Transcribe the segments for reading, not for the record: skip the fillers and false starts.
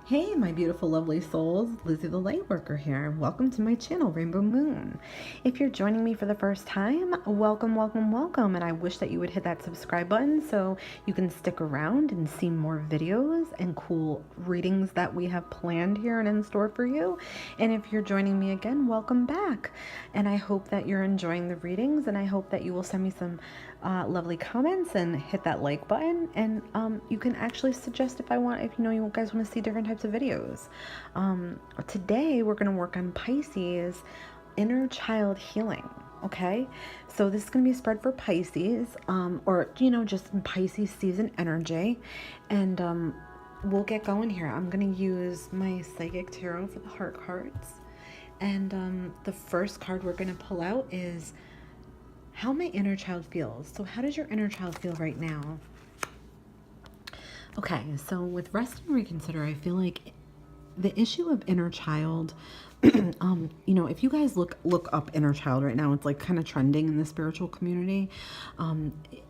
Hey, my beautiful, lovely souls. Lizzie the Lightworker here. Welcome to my channel, Rainbow Moon. If you're joining me for the first time, welcome, welcome, welcome. And I wish that you would hit that subscribe button so you can stick around and see more videos and cool readings that we have planned here and in store for you. And if you're joining me again, welcome back. And I hope that you're enjoying the readings, and I hope that you will send me some lovely comments and hit that like button. And you can actually suggest if you guys want to see different types of videos. Today we're going to work on Pisces inner child healing. Okay, so this is going to be a spread for Pisces, or just Pisces season energy, and we'll get going here. I'm going to use my Psychic Tarot for the heart cards, and the first card we're going to pull out is how my inner child feels. So how does your inner child feel right now? Okay, so with rest and reconsider, I feel like the issue of inner child, if you guys look up inner child right now, it's like kind of trending in the spiritual community.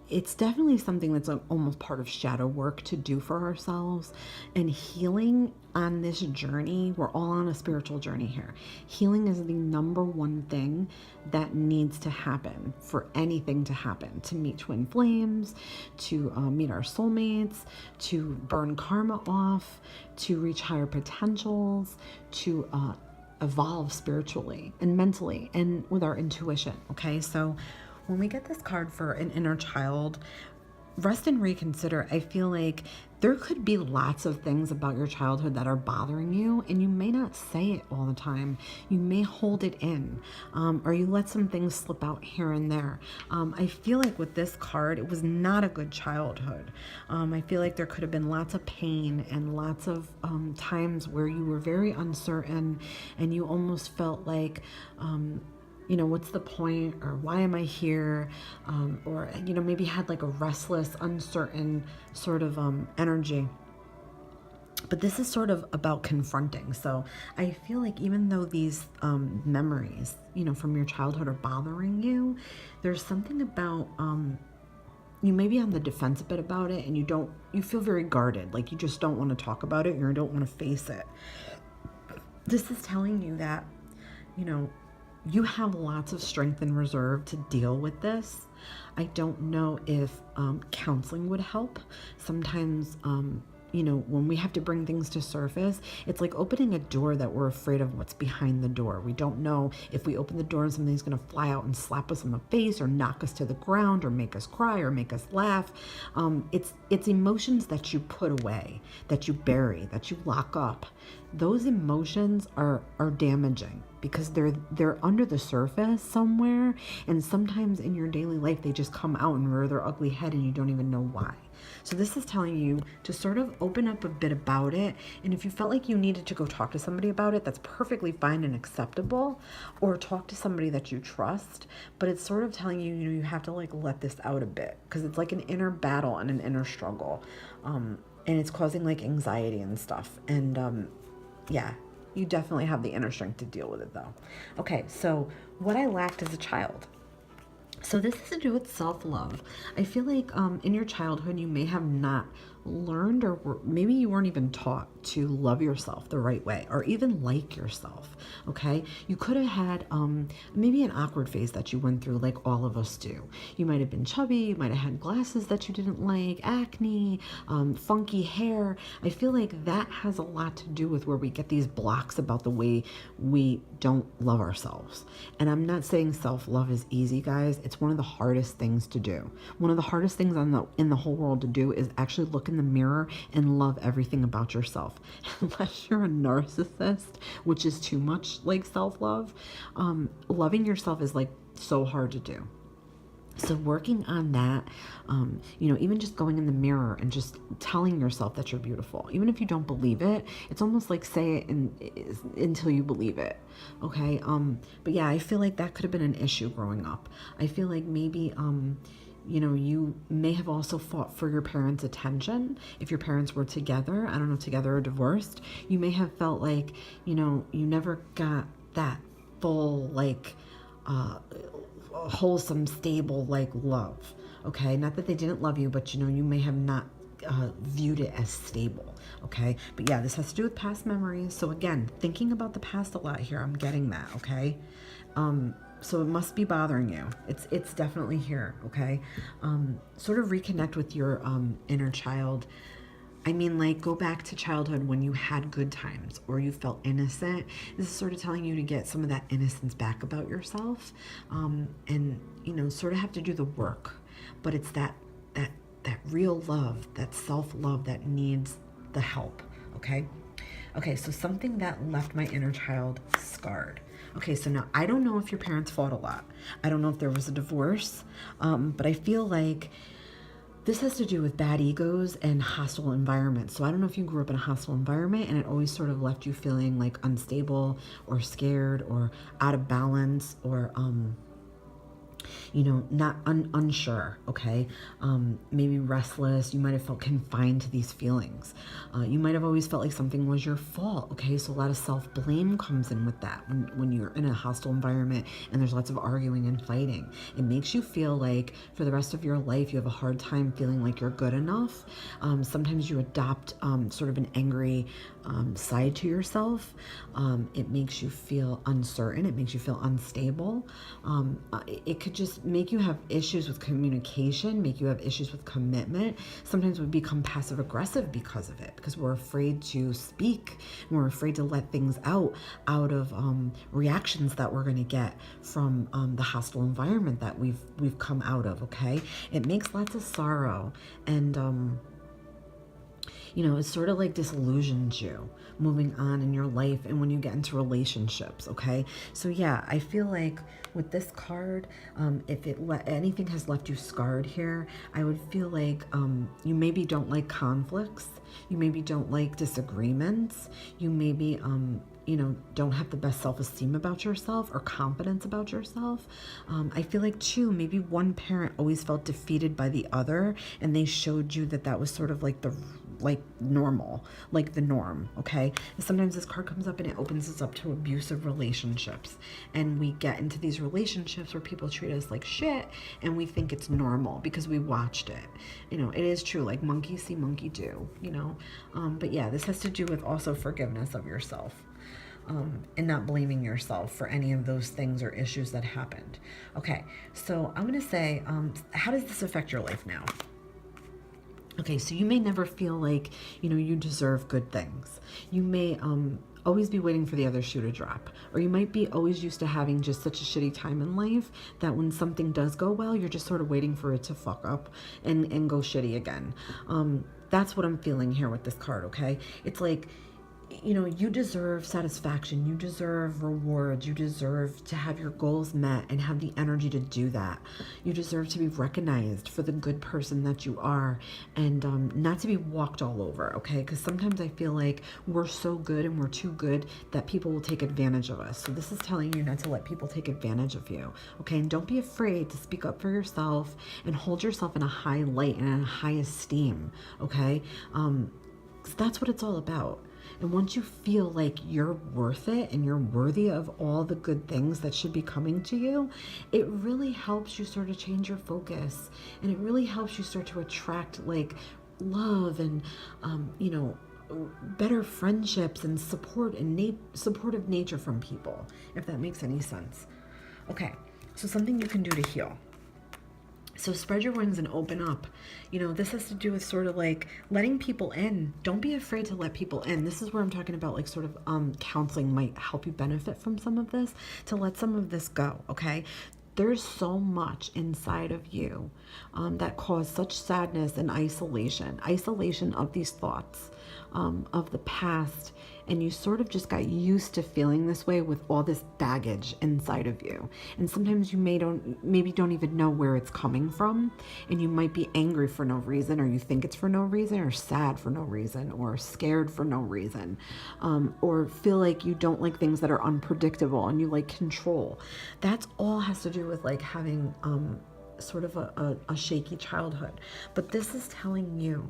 It's definitely something that's almost part of shadow work to do for ourselves, and healing on this journey. We're all on a spiritual journey here. Healing is the number one thing that needs to happen for anything to happen, to meet twin flames, to meet our soulmates, to burn karma off, to reach higher potentials, to evolve spiritually and mentally and with our intuition. Okay, so when we get this card for an inner child, rest and reconsider, I feel like there could be lots of things about your childhood that are bothering you, and you may not say it all the time. You may hold it in, or you let some things slip out here and there. I feel like with this card, it was not a good childhood. I feel like there could have been lots of pain and lots of times where you were very uncertain, and you almost felt like what's the point, or why am I here? Or maybe had like a restless, uncertain sort of energy. But this is sort of about confronting. So I feel like even though these memories, from your childhood are bothering you, there's something about you may be on the defense a bit about it, and you feel very guarded, like you just don't want to talk about it, or you don't want to face it. This is telling you that, you have lots of strength and reserve to deal with this. I don't know if counseling would help. Sometimes, when we have to bring things to surface, it's like opening a door that we're afraid of what's behind the door. We don't know if we open the door and something's going to fly out and slap us in the face, or knock us to the ground, or make us cry, or make us laugh. It's emotions that you put away, that you bury, that you lock up. Those emotions are damaging because they're under the surface somewhere, and sometimes in your daily life they just come out and rear their ugly head, and you don't even know why. So this is telling you to sort of open up a bit about it, and if you felt like you needed to go talk to somebody about it, that's perfectly fine and acceptable, or talk to somebody that you trust. But it's sort of telling you, you have to like let this out a bit, because it's like an inner battle and an inner struggle, and it's causing like anxiety and stuff. And yeah, you definitely have the inner strength to deal with it though. Okay, so what I lacked as a child. So this has to do with self-love. I feel like in your childhood, you may have not learned, or maybe you weren't even taught to love yourself the right way, or even like yourself. Okay, you could have had maybe an awkward phase that you went through, like all of us do. You might have been chubby, you might have had glasses that you didn't like, acne, funky hair. I feel like that has a lot to do with where we get these blocks about the way we don't love ourselves. And I'm not saying self-love is easy, guys. It's one of the hardest things to do. One of the hardest things in the whole world to do is actually look in the mirror and love everything about yourself. Unless you're a narcissist, which is too much like self-love, loving yourself is like so hard to do. So working on that, even just going in the mirror and just telling yourself that you're beautiful, even if you don't believe it, it's almost like say it until you believe it. Okay. But yeah, I feel like that could have been an issue growing up. I feel like maybe, you may have also fought for your parents' attention. If your parents were together, I don't know, together or divorced, you may have felt like, you never got that full, like, wholesome, stable, like, love. Okay, not that they didn't love you, but you may have not viewed it as stable. Okay, but yeah, this has to do with past memories. So again, thinking about the past a lot here, I'm getting that. Okay, so it must be bothering you. It's definitely here. Okay, sort of reconnect with your inner child. I mean, like, go back to childhood when you had good times or you felt innocent. This is sort of telling you to get some of that innocence back about yourself, and sort of have to do the work. But it's that real love, that self-love that needs the help. Okay. Okay, so something that left my inner child scarred. Okay, so now I don't know if your parents fought a lot. I don't know if there was a divorce, but I feel like this has to do with bad egos and hostile environments. So I don't know if you grew up in a hostile environment and it always sort of left you feeling like unstable or scared or out of balance or not unsure, okay? Maybe restless. You might have felt confined to these feelings. You might have always felt like something was your fault, okay? So a lot of self-blame comes in with that when you're in a hostile environment and there's lots of arguing and fighting. It makes you feel like for the rest of your life you have a hard time feeling like you're good enough. Sometimes you adopt sort of an angry side to yourself. It makes you feel uncertain. It makes you feel unstable. It could just make you have issues with communication, make you have issues with commitment. Sometimes we become passive aggressive because of it, because we're afraid to speak. We're afraid to let things out of reactions that we're going to get from the hostile environment that we've come out of. Okay, it makes lots of sorrow, and it sort of like disillusions you moving on in your life and when you get into relationships. Okay, so yeah, I feel like with this card, if anything has left you scarred here, I would feel like you maybe don't like conflicts, you maybe don't like disagreements, you maybe don't have the best self-esteem about yourself or confidence about yourself. I feel like too, maybe one parent always felt defeated by the other and they showed you that was sort of like the normal, like the norm. Okay, and sometimes this card comes up and it opens us up to abusive relationships, and we get into these relationships where people treat us like shit and we think it's normal because we watched it. It is true, like monkey see monkey do. But yeah, this has to do with also forgiveness of yourself. And not blaming yourself for any of those things or issues that happened. Okay, so I'm going to say, how does this affect your life now? Okay, so you may never feel like, you deserve good things. You may always be waiting for the other shoe to drop. Or you might be always used to having just such a shitty time in life that when something does go well, you're just sort of waiting for it to fuck up and go shitty again. That's what I'm feeling here with this card, okay? It's like, you deserve satisfaction, you deserve rewards, you deserve to have your goals met and have the energy to do that. You deserve to be recognized for the good person that you are, and not to be walked all over, okay? Because sometimes I feel like we're so good and we're too good that people will take advantage of us. So this is telling you not to let people take advantage of you, okay? And don't be afraid to speak up for yourself and hold yourself in a high light and in a high esteem, okay? 'Cause that's what it's all about. And once you feel like you're worth it and you're worthy of all the good things that should be coming to you, it really helps you sort of change your focus. And it really helps you start to attract like love and, better friendships and support and supportive nature from people, if that makes any sense. Okay, so something you can do to heal. So spread your wings and open up. This has to do with sort of like letting people in. Don't be afraid to let people in. This is where I'm talking about like sort of counseling might help you benefit from some of this, to let some of this go, okay? There's so much inside of you that caused such sadness and isolation of these thoughts, of the past, and you sort of just got used to feeling this way with all this baggage inside of you. And sometimes you maybe don't even know where it's coming from, and you might be angry for no reason, or you think it's for no reason, or sad for no reason, or scared for no reason, or feel like you don't like things that are unpredictable and you like control. That's all has to do with like having sort of a shaky childhood. But this is telling you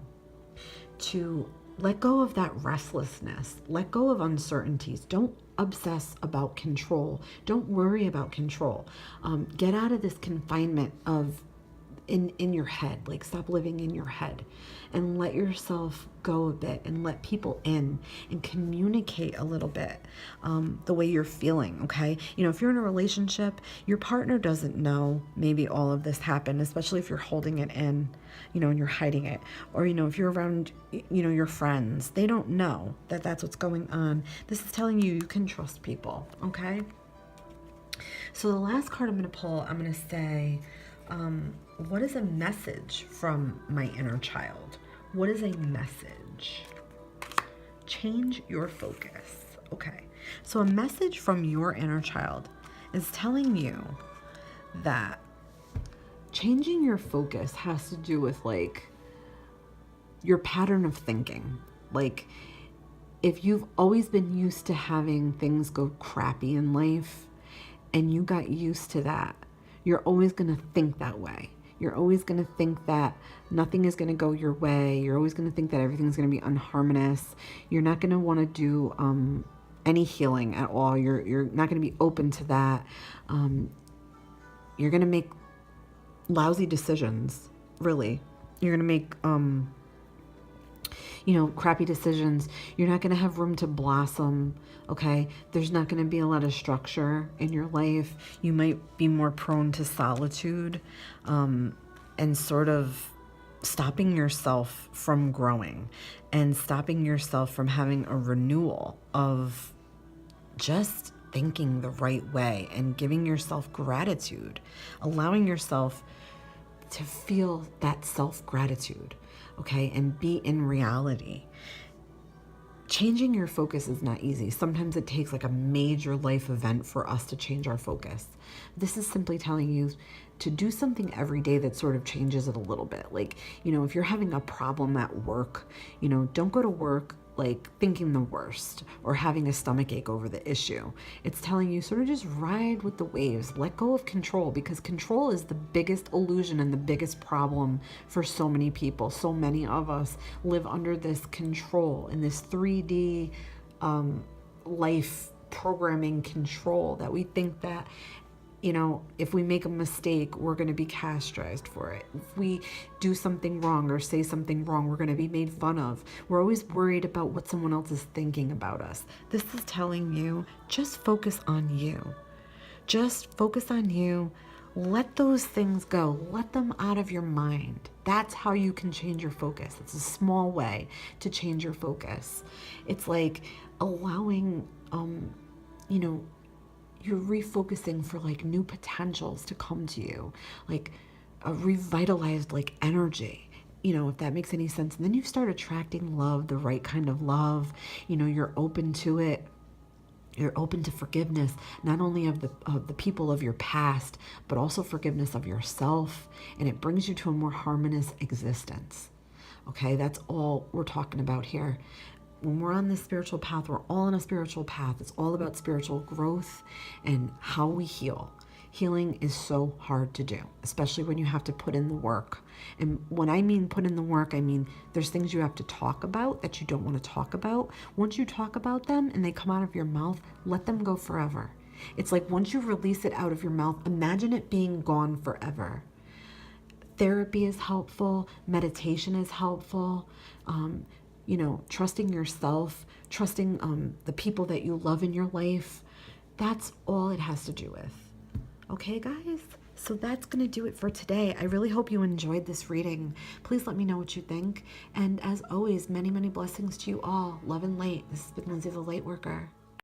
to let go of that restlessness. Let go of uncertainties. Don't obsess about control. Don't worry about control. Get out of this confinement of in your head. Like, stop living in your head and let yourself go a bit and let people in and communicate a little bit the way you're feeling. Okay, if you're in a relationship, your partner doesn't know maybe all of this happened, especially if you're holding it in, and you're hiding it. Or if you're around your friends, they don't know that that's what's going on. This is telling you can trust people. Okay, so the last card I'm going to pull, I'm going to say, what is a message from my inner child? What is a message? Change your focus. Okay, so a message from your inner child is telling you that changing your focus has to do with like your pattern of thinking. Like, if you've always been used to having things go crappy in life and you got used to that, you're always going to think that way. You're always going to think that nothing is going to go your way. You're always going to think that everything's going to be unharmonious. You're not going to want to do any healing at all. You're not going to be open to that. You're going to make lousy decisions, really. You're going to make crappy decisions. You're not going to have room to blossom. Okay, there's not going to be a lot of structure in your life. You might be more prone to solitude, and sort of stopping yourself from growing and stopping yourself from having a renewal of just thinking the right way and giving yourself gratitude, allowing yourself to feel that self-gratitude, okay, and be in reality. Changing your focus is not easy. Sometimes it takes like a major life event for us to change our focus. This is simply telling you to do something every day that sort of changes it a little bit. Like, if you're having a problem at work, don't go to work like thinking the worst or having a stomach ache over the issue. It's telling you sort of just ride with the waves, let go of control, because control is the biggest illusion and the biggest problem for so many people. So many of us live under this control in this 3D life programming control that we think that if we make a mistake, we're going to be castrated for it. If we do something wrong or say something wrong, we're going to be made fun of. We're always worried about what someone else is thinking about us. This is telling you, just focus on you. Just focus on you. Let those things go. Let them out of your mind. That's how you can change your focus. It's a small way to change your focus. It's like allowing, you're refocusing for like new potentials to come to you, like a revitalized like energy, if that makes any sense. And then you start attracting love, the right kind of love. You're open to it. You're open to forgiveness, not only of the people of your past, but also forgiveness of yourself. And it brings you to a more harmonious existence. Okay, that's all we're talking about here. When we're on this spiritual path, we're all on a spiritual path. It's all about spiritual growth and how we heal. Healing is so hard to do, especially when you have to put in the work. And when I mean put in the work, I mean there's things you have to talk about that you don't want to talk about. Once you talk about them and they come out of your mouth, let them go forever. It's like once you release it out of your mouth, imagine it being gone forever. Therapy is helpful. Meditation is helpful. Trusting yourself, trusting the people that you love in your life. That's all it has to do with. Okay, guys? So that's going to do it for today. I really hope you enjoyed this reading. Please let me know what you think. And as always, many, many blessings to you all. Love and light. This has been Lindsay the Light Worker.